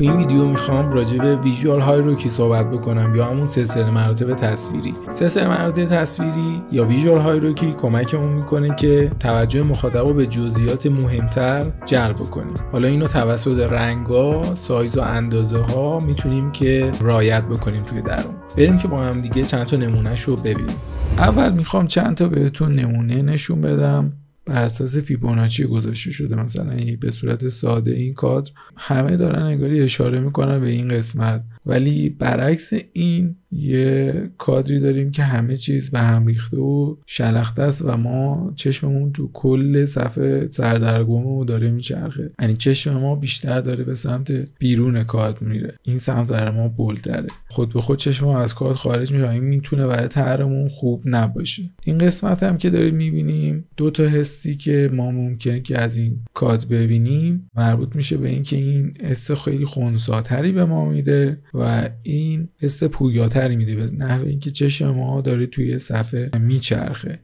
تو این ویدیو میخوام راجع به ویژوال هایرارکی صحبت بکنم یا همون سلسله مراتب تصویری. سلسله مراتب تصویری یا ویژوال هایرارکی کمکمون میکنه که توجه مخاطب رو به جزئیات مهمتر جلب کنیم. حالا اینو توسط رنگ‌ها، سایز و اندازه ها میتونیم که رعایت بکنیم توی درون. بریم که با هم دیگه چند تا نمونهش رو ببینیم. اول میخوام چند تا بهتون نمونه نشون بدم بر اساس فیبوناچی گذاشته شده. مثلا به صورت ساده این کادر همه دارن انگاری اشاره میکنن به این قسمت، ولی برعکس این یه کادری داریم که همه چیز به هم ریخته و شلخته است و ما چشممون تو کل صفحه سردرگمو داره میچرخه. یعنی چشم ما بیشتر داره به سمت بیرون کادر میره، این سمت برای ما بولتره، خود به خود چشم ما از کادر خارج میشه. این میتونه برای طرحمون خوب نباشه. این قسمت هم که داریم میبینیم دو تا حسی که ما ممکنه که از این کادر ببینیم مربوط میشه به این که این حس خیلی خنثی‌تری به ما میده و این حس پویاتری میده به نحو اینکه چشم ما داره توی صفحه میچرخه.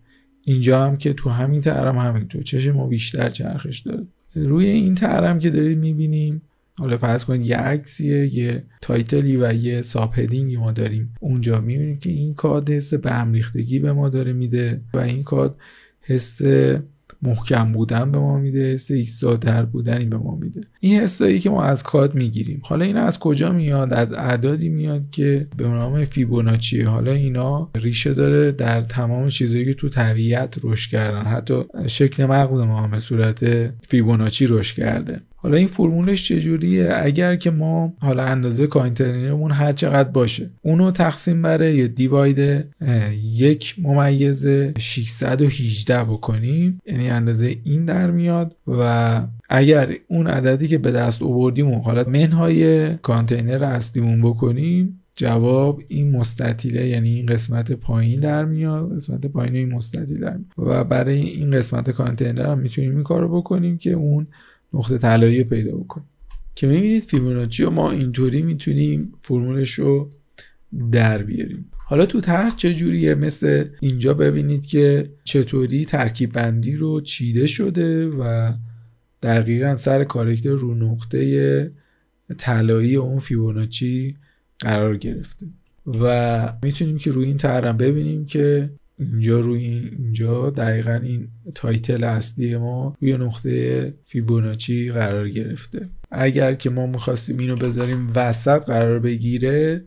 اینجا هم که تو همین طرح هم همینطور چشم ما بیشتر چرخش داره. روی این طرح هم که دارید میبینیم، حالا فرض کنید یه عکسیه، یه تایتلی و یه ساب هدینگی ما داریم. اونجا میبینیم که این کاد حس به هم ریختگی به ما داره میده و این کاد حس محکم بودن به ما میده، حس ایستاده‌تر بودنی به ما میده. این حسایی که ما از کاد میگیریم، حالا اینا از کجا میاد؟ از اعدادی میاد که به نام فیبوناچی. حالا اینا ریشه داره در تمام چیزایی که تو طبیعت رشد کردن، حتی شکل مغز ما به صورت فیبوناچی رشد کرده. حالا این فرمولش چجوریه؟ اگر که ما حالا اندازه کانتینرمون هر چقدر باشه اونو تقسیم بر یا دیواید 1/618 بکنیم، یعنی اندازه این در میاد و اگر اون عددی که به دست آوردیم و حالا منهای کانتینر اصلیمون بکنیم، جواب این مستطیله، یعنی این قسمت پایین در میاد، قسمت پایین این مستطیل در میاد. و برای این قسمت کانتینر هم میتونیم این کارو بکنیم که اون نقطه طلایی پیدا بکنیم. که میبینید فیبوناچی رو ما اینطوری میتونیم فرمولش رو در بیاریم. حالا تو طرح چجوریه؟ مثل اینجا ببینید که چطوری ترکیب بندی رو چیده شده و دقیقاً سر کارکتر رو نقطه طلایی اون فیبوناچی قرار گرفته و میتونیم که روی این طرح ببینیم که اینجا دقیقاً این تایتل اصلی ما روی نقطه فیبوناچی قرار گرفته. اگر که ما می‌خواستیم اینو بذاریم وسط قرار بگیره،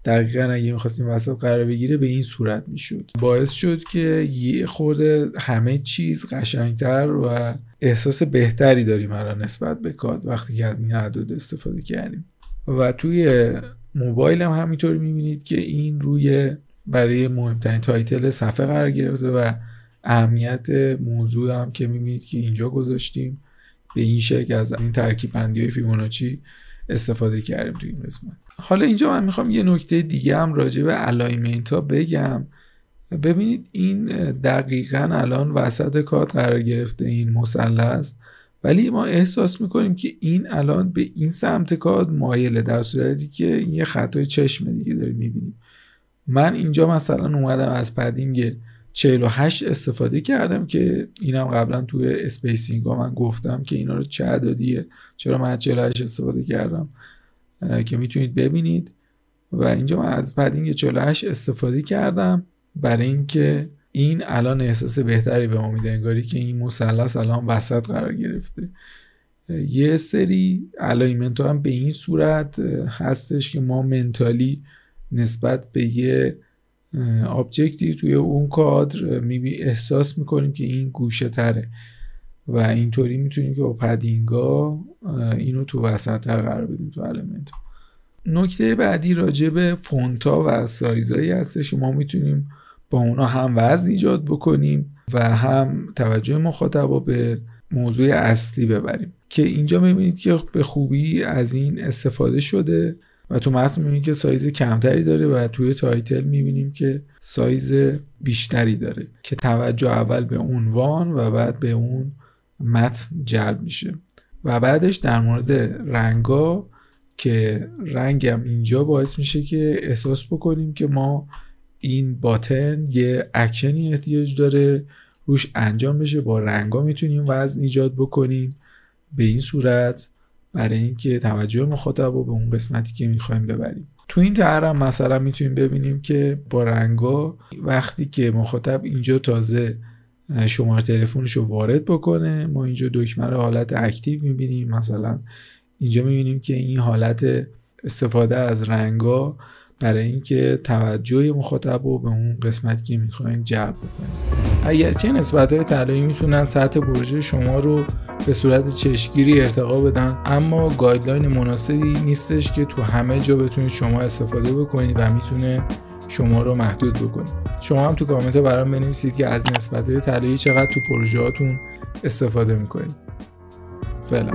دقیقاً اگه می‌خواستیم وسط قرار بگیره به این صورت میشد. باعث شد که یه خورده همه چیز قشنگتر و احساس بهتری داریم الان نسبت به کاد وقتی که از این اعداد استفاده کردیم. و توی موبایل هم همینطور می‌بینید که این روی برای مهمترین تایتل صفحه قرار گرفته و اهمیت موضوع هم که می‌بینید که اینجا گذاشتیم به این شکل از این ترکیب بندی‌های فیبوناچی استفاده کردیم توی این قسمت. حالا اینجا من میخوام یه نکته دیگه هم راجع به الاینمنت ها بگم. ببینید این دقیقاً الان وسط کاد قرار گرفته این مثلث، ولی ما احساس میکنیم که این الان به این سمت کاد مایله، در صورتی که این یه خطای چشم دیگه داریم میبینیم. من اینجا مثلا اومدم از پدینگ 48 استفاده کردم که اینم قبلا توی اسپیسینگ ها من گفتم که اینا رو چه عددیه، چرا من 48 استفاده کردم که میتونید ببینید. و اینجا من از پدینگ 48 استفاده کردم برای اینکه این الان احساس بهتری به ما میده، انگاری که این مثلث الان وسط قرار گرفته. یه سری الاینمنت ها هم به این صورت هستش که ما منتالی نسبت به یه آبجکتی توی اون کادر احساس میکنیم که این گوشه تره و اینطوری میتونیم که با پدینگا اینو تو وسط تر قرار بدیم تو المنت. نکته بعدی راجع به فونتا و سایزایی هستش که ما میتونیم با اونا هم وزن ایجاد بکنیم و هم توجه مخاطبا به موضوع اصلی ببریم، که اینجا میبینید که به خوبی از این استفاده شده و تو متن میبینید که سایز کمتری داره و توی تایتل میبینیم که سایز بیشتری داره که توجه اول به عنوان و بعد به اون متن جلب میشه. و بعدش در مورد رنگا که رنگم اینجا باعث میشه که احساس بکنیم که ما این باتن یه اکشنی احتیاج داره روش انجام بشه، با رنگا میتونیم وزن ایجاد بکنیم. به این صورت برای اینکه توجه مخاطب رو به اون قسمتی که میخوایم ببریم. تو این طرح مثلا میتونیم ببینیم که با رنگا وقتی که مخاطب اینجا تازه شماره تلفنش رو وارد بکنه، ما اینجا دکمه رو حالت اکتیو میبینیم. مثلا اینجا میبینیم که این حالت استفاده از رنگا برای اینکه توجه مخاطب رو به اون قسمتی که میخوایم جلب بکنیم. اگرچه نسبت‌های طلایی میتونن سطح پروژه شما رو به صورت چشمگیری ارتقا بدن، اما گایدلاین مناسبی نیستش که تو همه جا بتونید شما استفاده بکنید و میتونه شما رو محدود بکنه. شما هم تو کامنت برام بنویسید که از نسبت‌های طلایی چقدر تو پروژه‌هاتون استفاده میکنید. فعلا